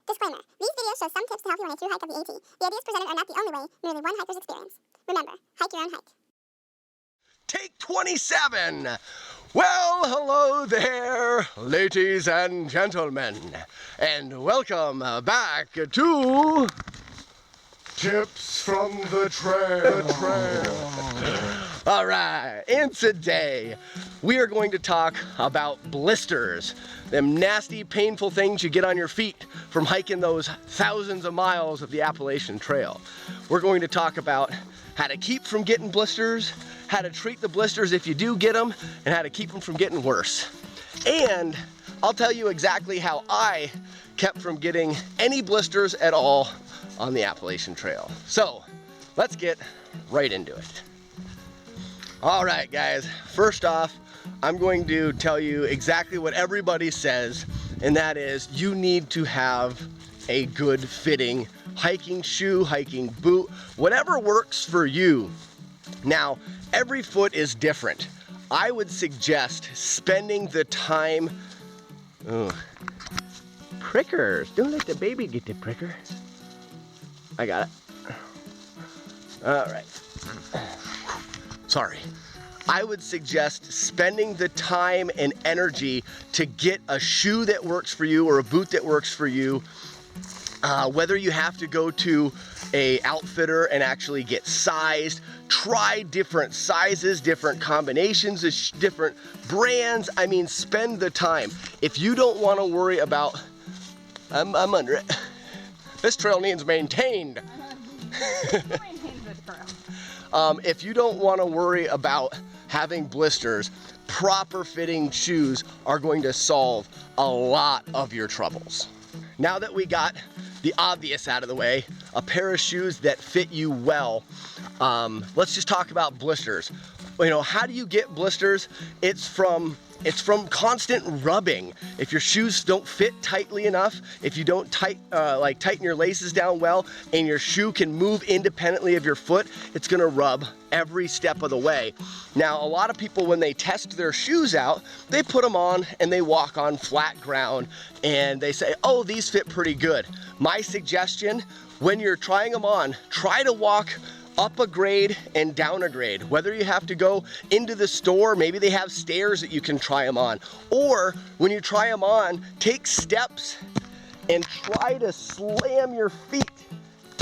Disclaimer. These videos show some tips to help you on a true hike of the AT. The ideas presented are not the only way, merely one hiker's experience. Remember, hike your own hike. Take 27! Well, hello there, ladies and gentlemen, and welcome back to Tips from the Trail. All right, and today we are going to talk about blisters, them nasty, painful things you get on your feet from hiking those thousands of miles of the Appalachian Trail. We're going to talk about how to keep from getting blisters, how to treat the blisters if you do get them, and how to keep them from getting worse. And I'll tell you exactly how I kept from getting any blisters at all on the Appalachian Trail. So let's get right into it. All right, guys, first off, I'm going to tell you exactly what everybody says, and that is you need to have a good fitting hiking shoe, hiking boot, whatever works for you. Now, every foot is different. I would suggest spending the time, prickers, don't let the baby get the pricker. I got it. All right. Sorry. I would suggest spending the time and energy to get a shoe that works for you or a boot that works for you. Whether you have to go to a outfitter and actually get sized, try different sizes, different combinations of different brands. I mean, spend the time. If you don't want to worry about, I'm under it. This trail needs maintained. If you don't want to worry about having blisters, proper fitting shoes are going to solve a lot of your troubles. Now that we got the obvious out of the way, a pair of shoes that fit you well, let's just talk about blisters. You know, how do you get blisters? It's from constant rubbing. If your shoes don't fit tightly enough, if you don't tighten your laces down well, and your shoe can move independently of your foot, it's gonna rub every step of the way. Now, a lot of people, when they test their shoes out, they put them on and they walk on flat ground and they say, oh, these fit pretty good. My suggestion, when you're trying them on, try to walk up a grade and down a grade. Whether you have to go into the store, maybe they have stairs that you can try them on. Or when you try them on, take steps and try to slam your feet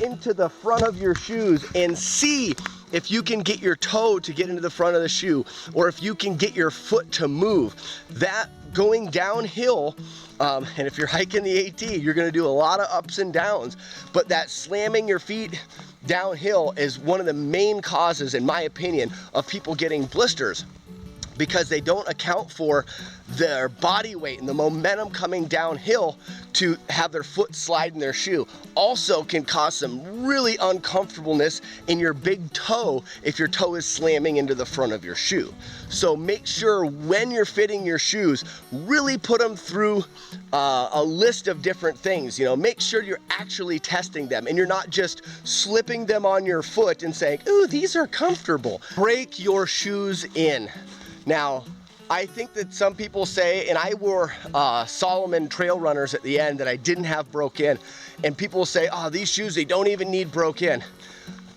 into the front of your shoes and see if you can get your toe to get into the front of the shoe, or if you can get your foot to move. That going downhill, and if you're hiking the AT, you're gonna do a lot of ups and downs, but that slamming your feet downhill is one of the main causes, in my opinion, of people getting blisters, because they don't account for their body weight and the momentum coming downhill to have their foot slide in their shoe. Also can cause some really uncomfortableness in your big toe if your toe is slamming into the front of your shoe. So make sure when you're fitting your shoes, really put them through a list of different things. You know, make sure you're actually testing them and you're not just slipping them on your foot and saying, ooh, these are comfortable. Break your shoes in. Now, I think that some people say, and I wore Salomon trail runners at the end that I didn't have broke in, and people say, oh, these shoes, they don't even need broke in.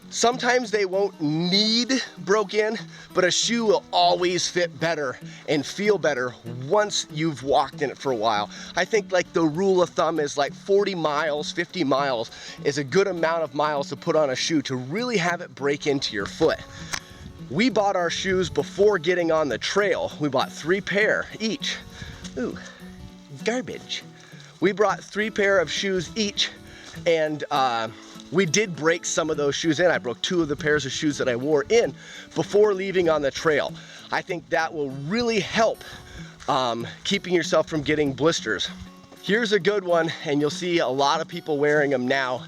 Sometimes they won't need broke in, but a shoe will always fit better and feel better once you've walked in it for a while. I think like the rule of thumb is like 40 miles, 50 miles is a good amount of miles to put on a shoe to really have it break into your foot. We bought our shoes before getting on the trail. We bought 3 pair each. Ooh, garbage. We brought 3 pair of shoes each, and we did break some of those shoes in. I broke 2 of the pairs of shoes that I wore in before leaving on the trail. I think that will really help keeping yourself from getting blisters. Here's a good one, and you'll see a lot of people wearing them now,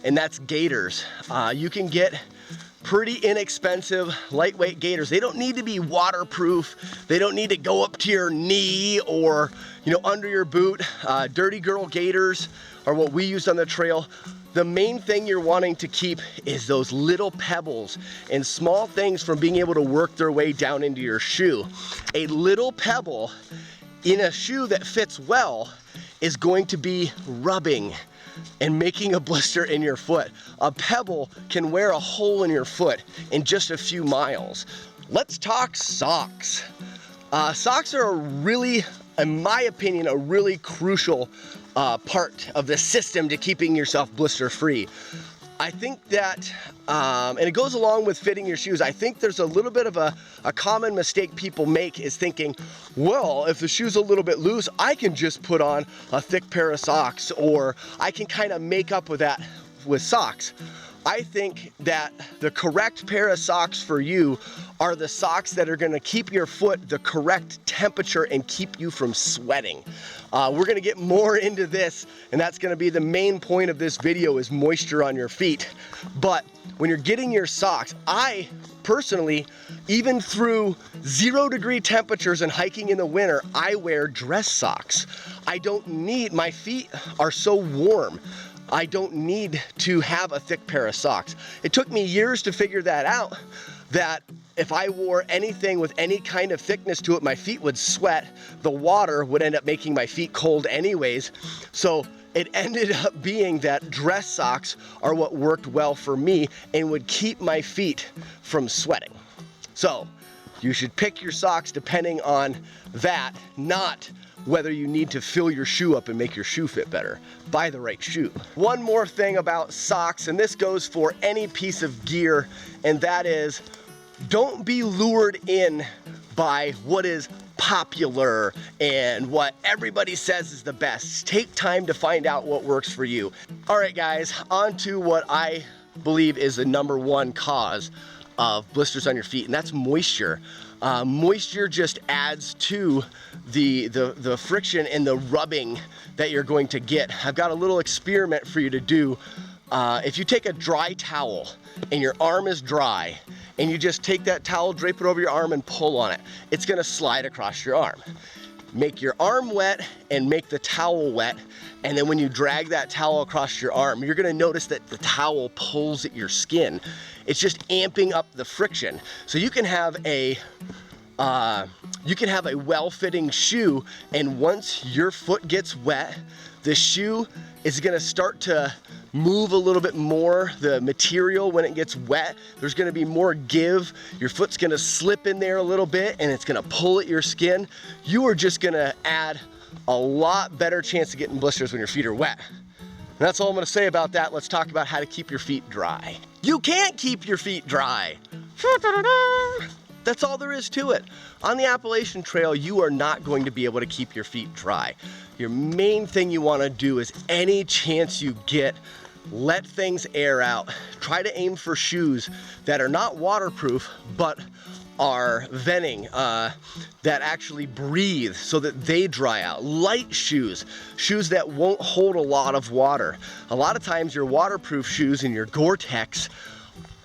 and that's gaiters. You can get pretty inexpensive, lightweight gaiters. They don't need to be waterproof. They don't need to go up to your knee or, you know, under your boot. Dirty girl gaiters are what we used on the trail. The main thing you're wanting to keep is those little pebbles and small things from being able to work their way down into your shoe. A little pebble in a shoe that fits well is going to be rubbing and making a blister in your foot. A pebble can wear a hole in your foot in just a few miles. Let's talk socks. Socks are in my opinion, a really crucial part of the system to keeping yourself blister free. I think that, and it goes along with fitting your shoes, I think there's a little bit of a common mistake people make is thinking, well, if the shoe's a little bit loose, I can just put on a thick pair of socks, or I can kind of make up with that with socks. I think that the correct pair of socks for you are the socks that are gonna keep your foot the correct temperature and keep you from sweating. We're gonna get more into this, and that's gonna be the main point of this video, is moisture on your feet. But when you're getting your socks, I personally, even through 0-degree temperatures and hiking in the winter, I wear dress socks. My feet are so warm. I don't need to have a thick pair of socks. It took me years to figure that out, that if I wore anything with any kind of thickness to it, my feet would sweat. The water would end up making my feet cold anyways. So it ended up being that dress socks are what worked well for me and would keep my feet from sweating. So you should pick your socks depending on that, not whether you need to fill your shoe up and make your shoe fit better. Buy the right shoe. One more thing about socks, and this goes for any piece of gear, and that is, don't be lured in by what is popular and what everybody says is the best. Take time to find out what works for you. All right, guys, on to what I believe is the #1 cause of blisters on your feet, and that's moisture. Moisture just adds to the friction and the rubbing that you're going to get. I've got a little experiment for you to do. If you take a dry towel and your arm is dry, and you just take that towel, drape it over your arm and pull on it, it's gonna slide across your arm. Make your arm wet and make the towel wet, and then when you drag that towel across your arm, you're gonna notice that the towel pulls at your skin. It's just amping up the friction. So you can have a well-fitting shoe, and once your foot gets wet, the shoe is gonna start to move a little bit more. The material, when it gets wet, there's gonna be more give. Your foot's gonna slip in there a little bit and it's gonna pull at your skin. You are just gonna add a lot better chance of getting blisters when your feet are wet. And that's all I'm gonna say about that. Let's talk about how to keep your feet dry. You can't keep your feet dry. That's all there is to it. On the Appalachian Trail, you are not going to be able to keep your feet dry. Your main thing you want to do is, any chance you get, let things air out. Try to aim for shoes that are not waterproof, but are venting, that actually breathe so that they dry out. Light shoes, shoes that won't hold a lot of water. A lot of times your waterproof shoes and your Gore-Tex,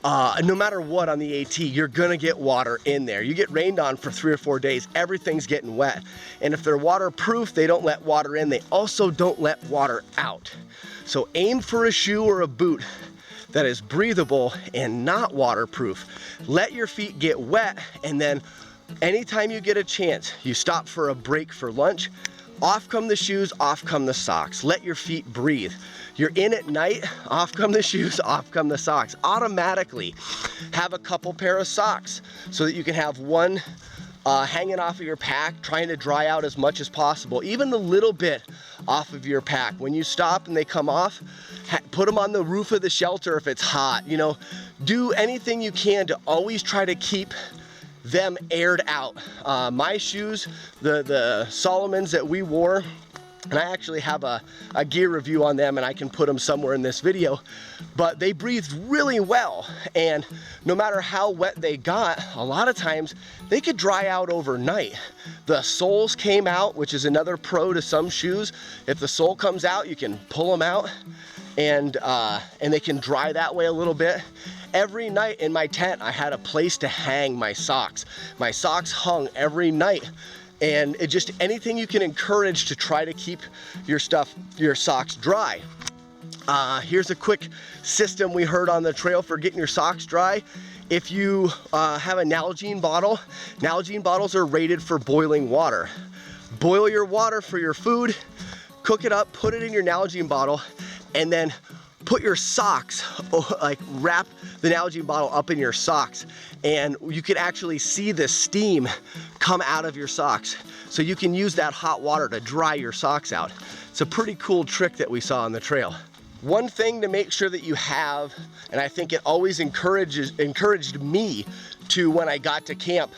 no matter what on the AT, you're gonna get water in there. You get rained on for 3 or 4 days, everything's getting wet. And if they're waterproof, they don't let water in. They also don't let water out. So aim for a shoe or a boot that is breathable and not waterproof. Let your feet get wet, and then anytime you get a chance, you stop for a break for lunch, off come the shoes, off come the socks. Let your feet breathe. You're in at night, off come the shoes, off come the socks. Automatically have a couple pair of socks so that you can have one hanging off of your pack, trying to dry out as much as possible, even the little bit off of your pack. When you stop and they come off, put them on the roof of the shelter if it's hot. You know, do anything you can to always try to keep them aired out. My shoes, the Salomons that we wore, and I actually have a gear review on them, and I can put them somewhere in this video, but they breathed really well. And no matter how wet they got, a lot of times they could dry out overnight. The soles came out, which is another pro to some shoes. If the sole comes out, you can pull them out, and they can dry that way a little bit. Every night in my tent, I had a place to hang my socks. My socks hung every night. And it just, anything you can encourage to try to keep your socks dry. Here's a quick system we heard on the trail for getting your socks dry. If you have a Nalgene bottle, Nalgene bottles are rated for boiling water. Boil your water for your food, cook it up, put it in your Nalgene bottle, and then put your socks, like wrap the Nalgene bottle up in your socks, and you can actually see the steam come out of your socks. So you can use that hot water to dry your socks out. It's a pretty cool trick that we saw on the trail. One thing to make sure that you have, and I think it always encouraged me to, when I got to camp,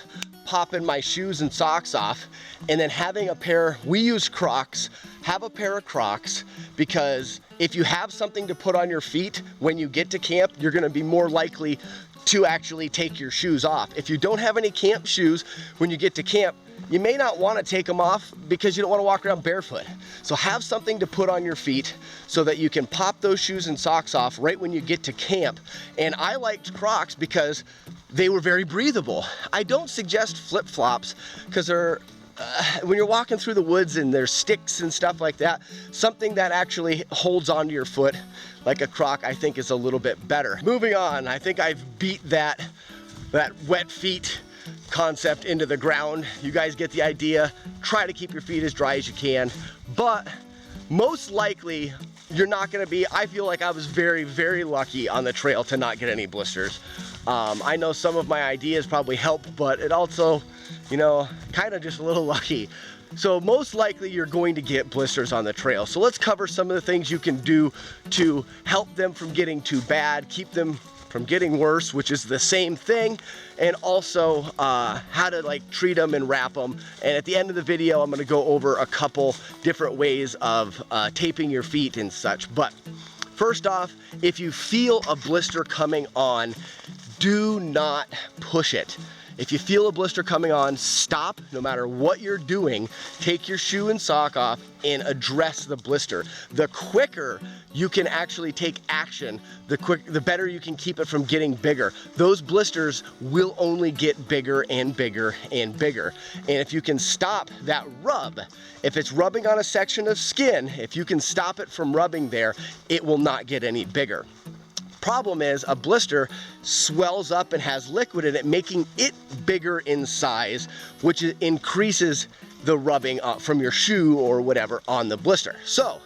popping my shoes and socks off, and then having a pair, we use Crocs, have a pair of Crocs, because if you have something to put on your feet when you get to camp, you're gonna be more likely to actually take your shoes off. If you don't have any camp shoes when you get to camp, you may not want to take them off because you don't want to walk around barefoot. So have something to put on your feet so that you can pop those shoes and socks off right when you get to camp. And I liked Crocs because they were very breathable. I don't suggest flip-flops because they're when you're walking through the woods and there's sticks and stuff like that, something that actually holds onto your foot like a Croc, I think, is a little bit better. Moving on, I think I've beat that wet feet concept into the ground. You guys get the idea. Try to keep your feet as dry as you can, but most likely you're not gonna be, I feel like I was very, very lucky on the trail to not get any blisters. I know some of my ideas probably help, but it also, you know, kind of just a little lucky. So most likely you're going to get blisters on the trail. So let's cover some of the things you can do to help them from getting too bad, keep them from getting worse, which is the same thing, and also how to like treat them and wrap them. And at the end of the video, I'm gonna go over a couple different ways of taping your feet and such. But first off, if you feel a blister coming on, do not push it. If you feel a blister coming on, stop no matter what you're doing, take your shoe and sock off and address the blister. The quicker you can actually take action, the better you can keep it from getting bigger. Those blisters will only get bigger and bigger and bigger. And if you can stop that rub, if it's rubbing on a section of skin, if you can stop it from rubbing there, it will not get any bigger. Problem is, a blister swells up and has liquid in it, making it bigger in size, which increases the rubbing from your shoe or whatever on the blister. So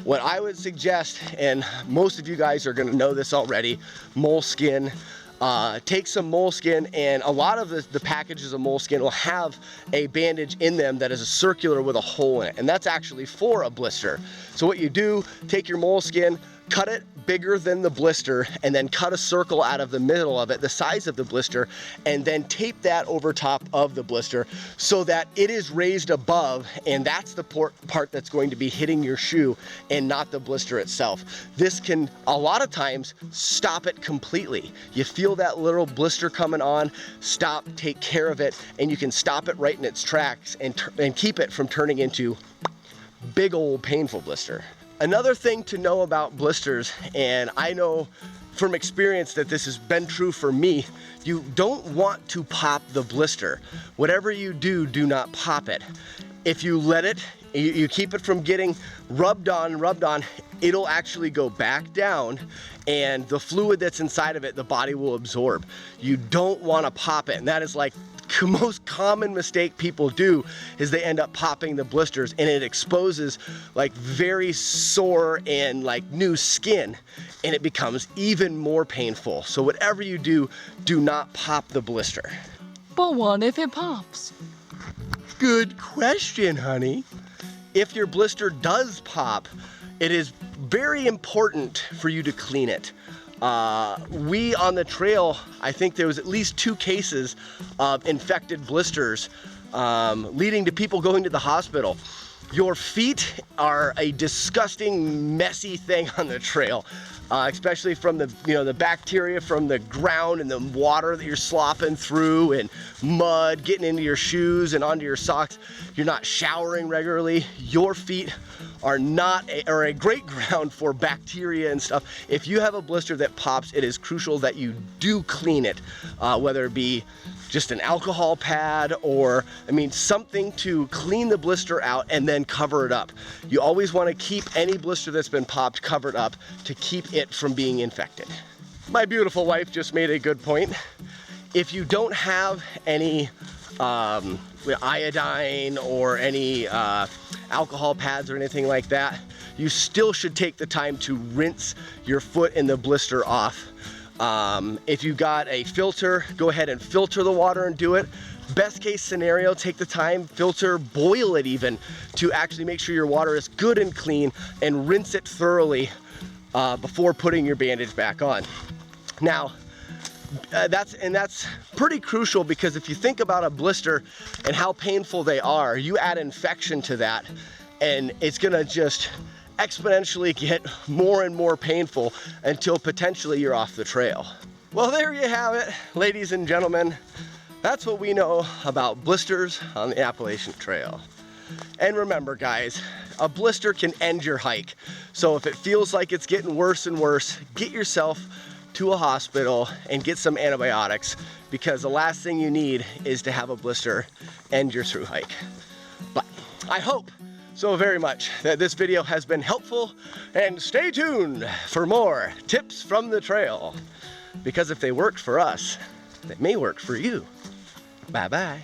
what I would suggest, and most of you guys are gonna know this already, Moleskin. Take some Moleskin, and a lot of the packages of Moleskin will have a bandage in them that is a circular with a hole in it, and that's actually for a blister. So what you do, take your Moleskin, cut it bigger than the blister, and then cut a circle out of the middle of it, the size of the blister, and then tape that over top of the blister so that it is raised above, and that's the part that's going to be hitting your shoe and not the blister itself. This can, a lot of times, stop it completely. You feel that little blister coming on, stop, take care of it, and you can stop it right in its tracks and keep it from turning into big old painful blister. Another thing to know about blisters, and I know from experience that this has been true for me, you don't want to pop the blister. Whatever you do, do not pop it. If you let it, you keep it from getting rubbed on, it'll actually go back down, and the fluid that's inside of it, the body will absorb. You don't want to pop it, and that is like the most common mistake people do, is they end up popping the blisters, and it exposes like very sore and like new skin, and it becomes even more painful. So whatever you do, do not pop the blister. But what if it pops? Good question, honey. If your blister does pop, it is very important for you to clean it. We on the trail, I think there was at least 2 cases of infected blisters, leading to people going to the hospital. Your feet are a disgusting, messy thing on the trail, especially from the bacteria from the ground and the water that you're slopping through, and mud getting into your shoes and onto your socks. You're not showering regularly. Your feet are a great ground for bacteria and stuff. If you have a blister that pops, it is crucial that you do clean it, whether it be just an alcohol pad or, something to clean the blister out and then cover it up. You always want to keep any blister that's been popped covered up to keep it from being infected. My beautiful wife just made a good point. If you don't have any iodine or any alcohol pads or anything like that, you still should take the time to rinse your foot in the blister off. If you got a filter, go ahead and filter the water and do it. Best case scenario, take the time, filter, boil it even, to actually make sure your water is good and clean, and rinse it thoroughly before putting your bandage back on. Now, that's pretty crucial, because if you think about a blister and how painful they are, you add infection to that, and it's gonna just exponentially get more and more painful until potentially you're off the trail. Well, there you have it, ladies and gentlemen. That's what we know about blisters on the Appalachian Trail. And remember, guys, a blister can end your hike. So if it feels like it's getting worse and worse, get yourself to a hospital and get some antibiotics, because the last thing you need is to have a blister end your through hike. But I hope so very much that this video has been helpful, and stay tuned for more tips from the trail, because if they worked for us, they may work for you. Bye-bye.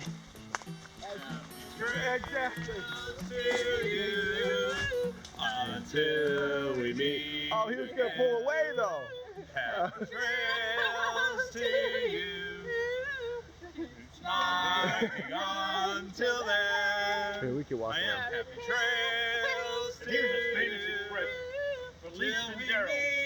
Until we meet. Oh, he was gonna pull away though. Happy trails to you. Smiling until then. Here, we can walk around. Happy trails to you. Here's his famous expression. Till we meet.